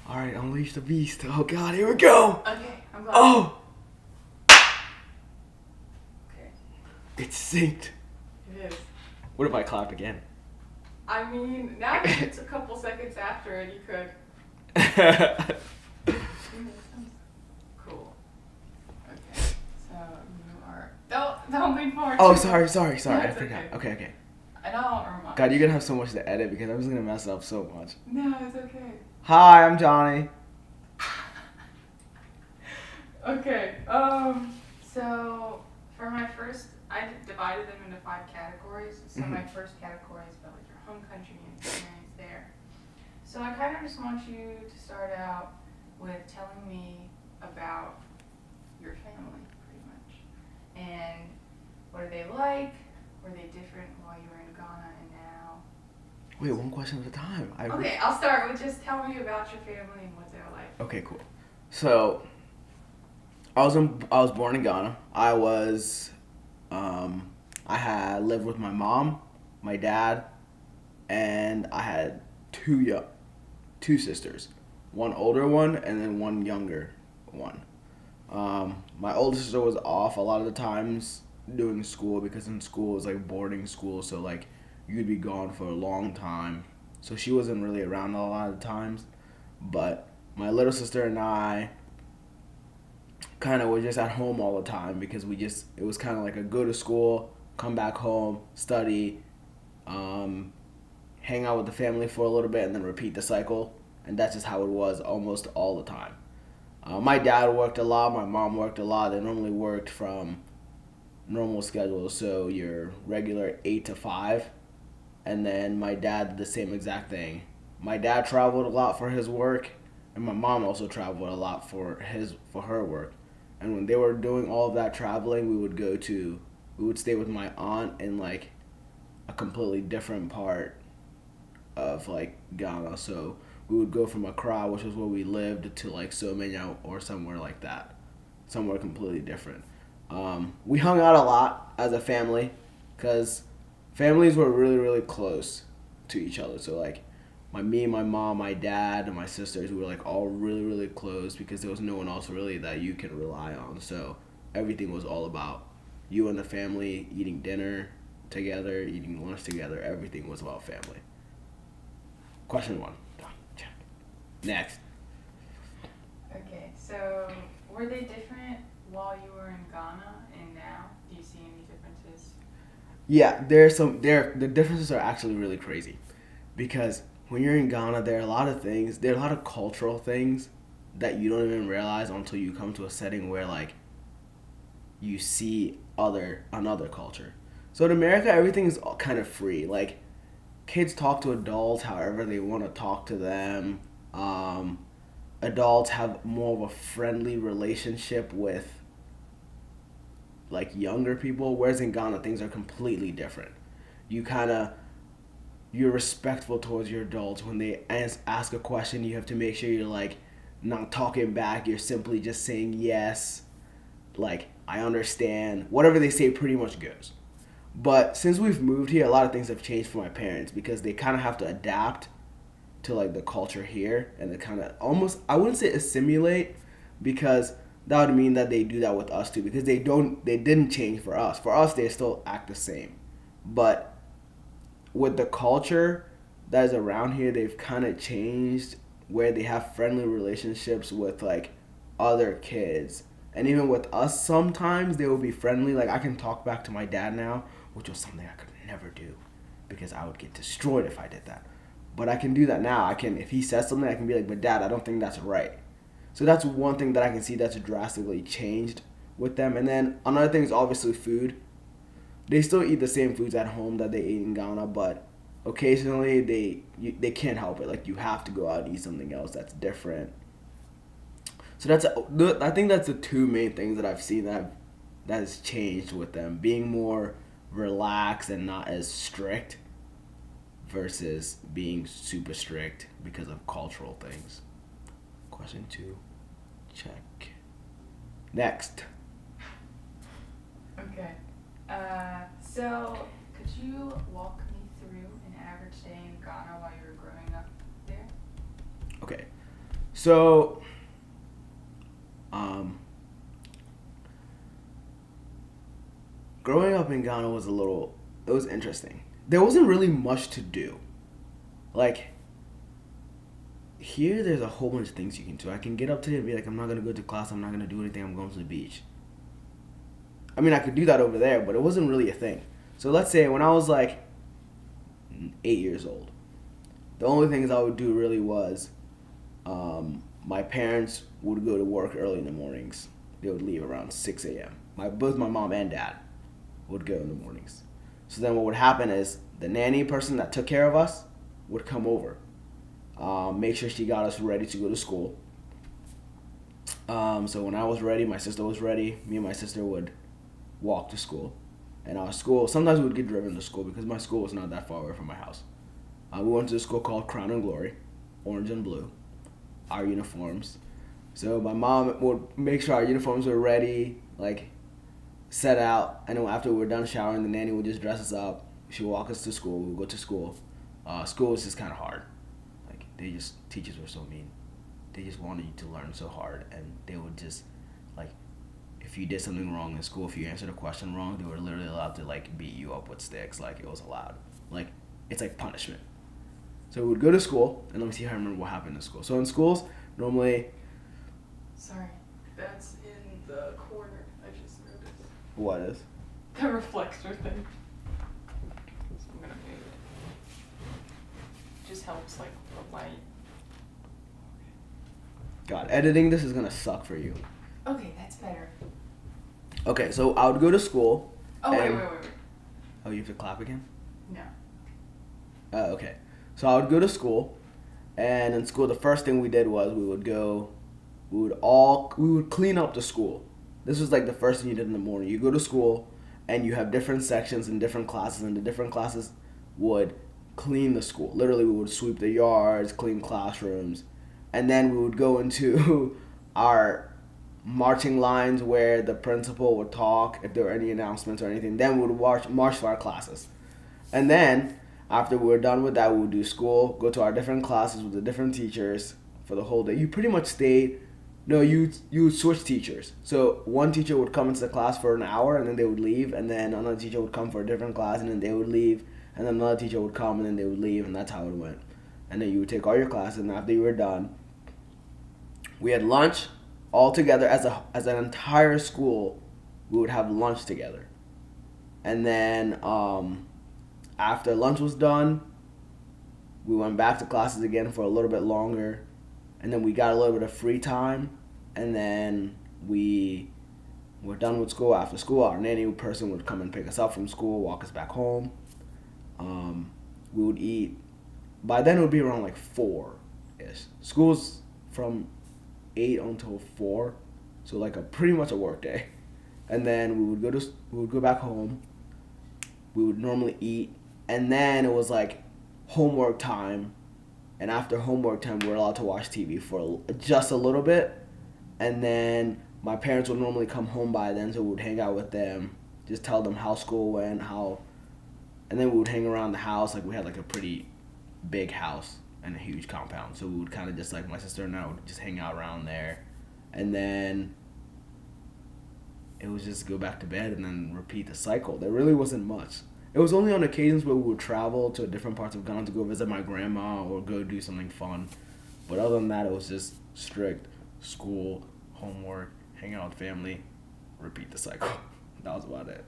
All right, unleash the beast. Oh God, here we go. Okay, I'm glad. Oh, Okay, it's synced. it is. What if I clap again? I mean, now that it's a couple seconds after it, you could. Cool. Okay, so you are. Don't lean forward. Oh, too sorry. much. I That's forgot. okay. Okay. And I'll remind. God, you're gonna have so much to edit because I'm just gonna mess up so much. No, it's okay. Hi, I'm Johnny. Okay. So for my first, I divided them into 5 categories. So my first category is about like your home country and experience there. So I kind of just want you to start out with telling me about your family, pretty much, and what are they like? Were they different while you were in Ghana and now? Wait, one question at a time. Okay, I'll start with just tell me about your family and what they're like. Okay, cool. So, I was born in Ghana. I had lived with my mom, my dad, and I had two sisters, one older one and then one younger one. My older sister was off a lot of the times doing school because in school it was like boarding school, so like you'd be gone for a long time. So she wasn't really around a lot of the times. But my little sister and I kind of were just at home all the time because it was kind of like a go to school, come back home, study, hang out with the family for a little bit, and then repeat the cycle. And that's just how it was almost all the time. My dad worked a lot, my mom worked a lot. They normally worked from normal schedules, so your regular 8 to 5. And then my dad did the same exact thing. My dad traveled a lot for his work, and my mom also traveled a lot for her work. And when they were doing all of that traveling, we would stay with my aunt in like a completely different part of like Ghana. So we would go from Accra, which was where we lived, to like Somenya or somewhere like that, somewhere completely different. We hung out a lot as a family because families were really really close to each other. So like my mom, my dad, and my sisters, we were like all really really close because there was no one else really that you can rely on. So everything was all about you and the family eating dinner together, eating lunch together. Everything was about family. Question 1. Done. Check. Next. Okay, so were they different while you were in Ghana and now? Do you see any differences? Yeah, the differences are actually really crazy because when you're in Ghana, there are a lot of cultural things that you don't even realize until you come to a setting where like you see another culture. So in America, everything is kind of free. Like kids talk to adults however they want to talk to them. Adults have more of a friendly relationship with like younger people, whereas in Ghana things are completely different. You kind of you're respectful towards your adults. When they ask a question, you have to make sure you're like not talking back. You're simply just saying yes, like I understand. Whatever they say pretty much goes. But since we've moved here, a lot of things have changed for my parents because they kind of have to adapt to like the culture here, and they kind of almost, I wouldn't say assimilate because that would mean that they do that with us too, because they didn't change for us. For us they still act the same. But with the culture that is around here, they've kind of changed where they have friendly relationships with like other kids. And even with us, sometimes they will be friendly. Like I can talk back to my dad now, which was something I could never do because I would get destroyed if I did that. But I can do that now. If he says something, I can be like, but dad, I don't think that's right. So that's one thing that I can see that's drastically changed with them. And then another thing is obviously food. They still eat the same foods at home that they ate in Ghana, but occasionally they can't help it. Like you have to go out and eat something else that's different. So I think that's the two main things that I've seen that has changed with them, being more relaxed and not as strict versus being super strict because of cultural things. Question 2. Check. Next. Okay. So could you walk me through an average day in Ghana while you were growing up there? Okay. So, um, growing up in Ghana it was interesting. There wasn't really much to do. Like, here, there's a whole bunch of things you can do. I can get up today and be like, I'm not going to go to class, I'm not going to do anything, I'm going to the beach. I mean, I could do that over there, but it wasn't really a thing. So let's say when I was like 8 years old, the only things I would do really was my parents would go to work early in the mornings. They would leave around 6 a.m. Both my mom and dad would go in the mornings. So then what would happen is the nanny person that took care of us would come over, make sure she got us ready to go to school. So when I was ready, my sister was ready. Me and my sister would walk to school. And our school, sometimes we would get driven to school because my school was not that far away from my house. We went to a school called Crown and Glory, orange and blue, our uniforms. So my mom would make sure our uniforms were ready, like set out, and then after we were done showering, the nanny would just dress us up. She would walk us to school. We would go to school. School was just kind of hard. Like teachers were so mean. They just wanted you to learn so hard, and they would just like, if you did something wrong in school, if you answered a question wrong, they were literally allowed to like beat you up with sticks. Like it was allowed. Like it's like punishment. So we would go to school, and let me see if I remember what happened in school. So in schools, normally. Sorry, that's in the corner. I just noticed. What is? The reflector thing. So I'm gonna move it. Just helps like the light. God, editing this is gonna suck for you. Okay, that's better. Okay, so I would go to school. Oh wait. Oh, you have to clap again? No. Okay. So I would go to school, and in school the first thing we did was we would clean up the school. This was like the first thing you did in the morning. You go to school, and you have different sections and different classes, and the different classes would clean the school. Literally, we would sweep the yards, clean classrooms, and then we would go into our marching lines where the principal would talk if there were any announcements or anything. Then we would march to our classes, and then after we were done with that, we would do school, go to our different classes with the different teachers for the whole day. You pretty much stayed. No, you would switch teachers. So one teacher would come into the class for an hour, and then they would leave, and then another teacher would come for a different class, and then they would leave, and then another teacher would come, and then they would leave, and that's how it went. And then you would take all your classes, and after you were done, we had lunch all together as an entire school. We would have lunch together, and then after lunch was done, we went back to classes again for a little bit longer, and then we got a little bit of free time, and then we were done with school. After school, our nanny person would come and pick us up from school, walk us back home. We would eat. By then, it would be around like 4-ish. School's from 8 until 4, so like pretty much a work day. And then we would go back home. We would normally eat, and then it was like homework time. And after homework time, we were allowed to watch TV for just a little bit. And then my parents would normally come home by then, so we would hang out with them, just tell them how school went, and then we would hang around the house. Like we had like a pretty big house and a huge compound, so we would kind of just like my sister and I would just hang out around there, and then it was just go back to bed and then repeat the cycle. There really wasn't much. It was only on occasions where we would travel to different parts of Ghana to go visit my grandma or go do something fun. But other than that, it was just strict school, homework, hang out with family, repeat the cycle. That was about it.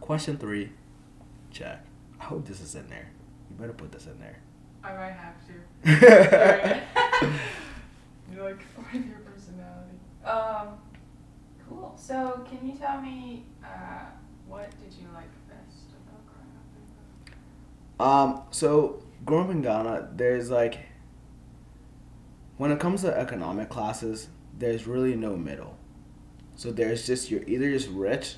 Question 3, check. I hope this is in there. You better put this in there. I might have to. You like with your personality. Cool. So can you tell me what did you like best about growing up in Ghana? So growing up in Ghana, there's like, when it comes to economic classes, there's really no middle. So there's just, you're either just rich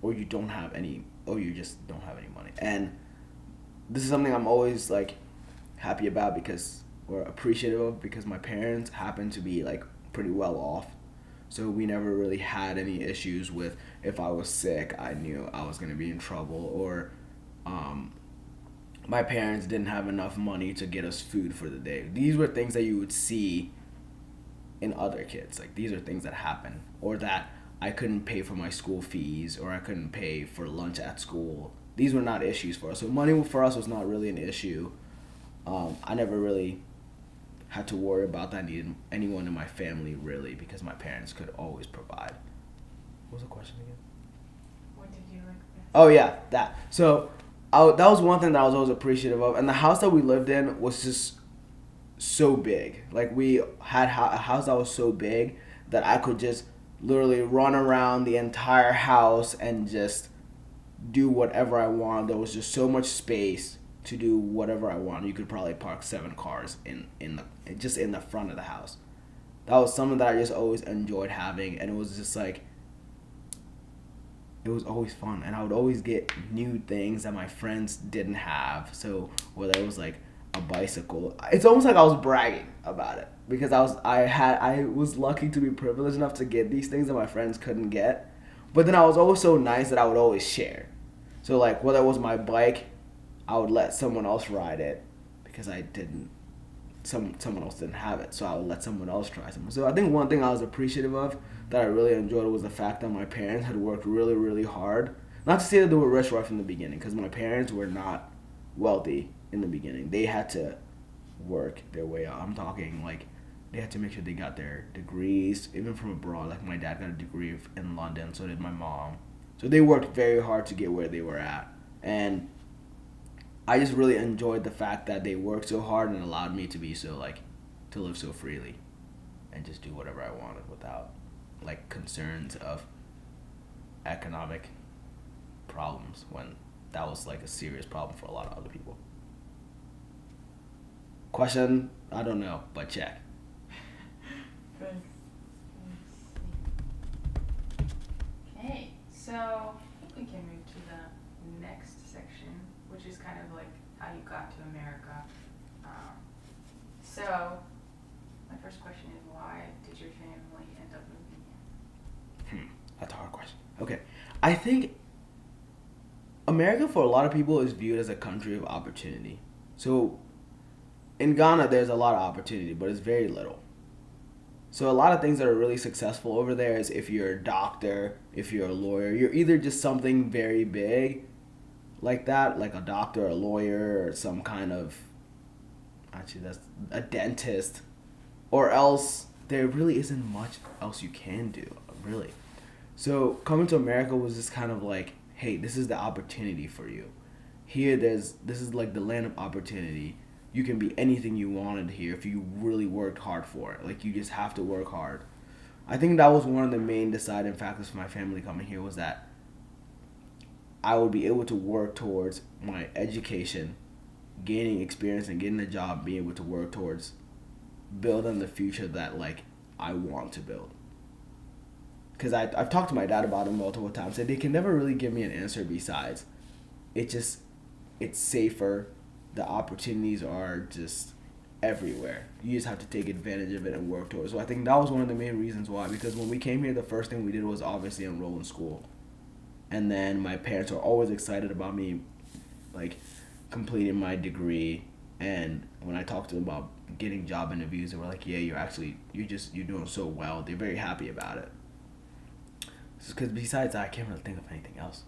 or you don't have any, or you just don't have any money. And this is something I'm always like happy about or appreciative of, because my parents happen to be like pretty well off. So we never really had any issues with, if I was sick, I knew I was going to be in trouble, or my parents didn't have enough money to get us food for the day. These were things that you would see in other kids. Like these are things that happen, or that I couldn't pay for my school fees, or I couldn't pay for lunch at school. These were not issues for us. So money for us was not really an issue. I never really had to worry about that needing anyone in my family really, because my parents could always provide. What was the question again? What did you like best? Oh yeah, that. So that was one thing that I was always appreciative of, and the house that we lived in was just so big. Like we had a house that was so big that I could just literally run around the entire house and just do whatever I wanted. There was just so much space to do whatever I wanted. You could probably park 7 cars in the front of the house. That was something that I just always enjoyed having, and it was just like it was always fun, and I would always get new things that my friends didn't have. So whether it was like a bicycle, it's almost like I was bragging about it because I was lucky to be privileged enough to get these things that my friends couldn't get. But then I was always so nice that I would always share. So like whether it was my bike, I would let someone else ride it because I didn't. Someone else didn't have it, so I would let someone else try something. So I think one thing I was appreciative of that I really enjoyed was the fact that my parents had worked really, really hard. Not to say that they were rich right from the beginning, because my parents were not wealthy in the beginning. They had to work their way up. I'm talking like they had to make sure they got their degrees, even from abroad. Like my dad got a degree in London, so did my mom. So they worked very hard to get where they were at, and I just really enjoyed the fact that they worked so hard and allowed me to be so like to live so freely and just do whatever I wanted without like concerns of economic problems, when that was like a serious problem for a lot of other people. Question, I don't know, but check. Good. Okay, so I think we can move to the next section, which is kind of like how you got to America. So my first question is, why did your family end up moving here? That's a hard question. Okay. I think America for a lot of people is viewed as a country of opportunity. So in Ghana, there's a lot of opportunity, but it's very little. So a lot of things that are really successful over there is if you're a doctor, if you're a lawyer, you're either just something very big like that, like a doctor, a lawyer, or some kind of, actually that's a dentist, or else there really isn't much else you can do, really. So coming to America was just kind of like, hey, this is the opportunity for you. Here, this is like the land of opportunity. You can be anything you wanted here if you really worked hard for it. Like you just have to work hard. I think that was one of the main deciding factors for my family coming here, was that I would be able to work towards my education, gaining experience and getting a job, being able to work towards building the future that like I want to build. Because I've talked to my dad about it multiple times, and they can never really give me an answer besides it's safer. The opportunities are just everywhere. You just have to take advantage of it and work towards it. So I think that was one of the main reasons why. Because when we came here, the first thing we did was obviously enroll in school, and then my parents were always excited about me, like completing my degree. And when I talked to them about getting job interviews, they were like, "Yeah, you're doing so well." They're very happy about it. Because besides that, I can't really think of anything else.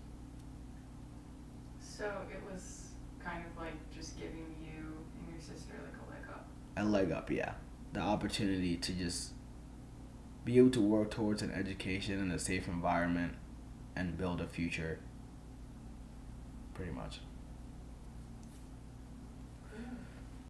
So it was kind of like just giving you and your sister like a leg up. A leg up, yeah. The opportunity to just be able to work towards an education in a safe environment and build a future, pretty much.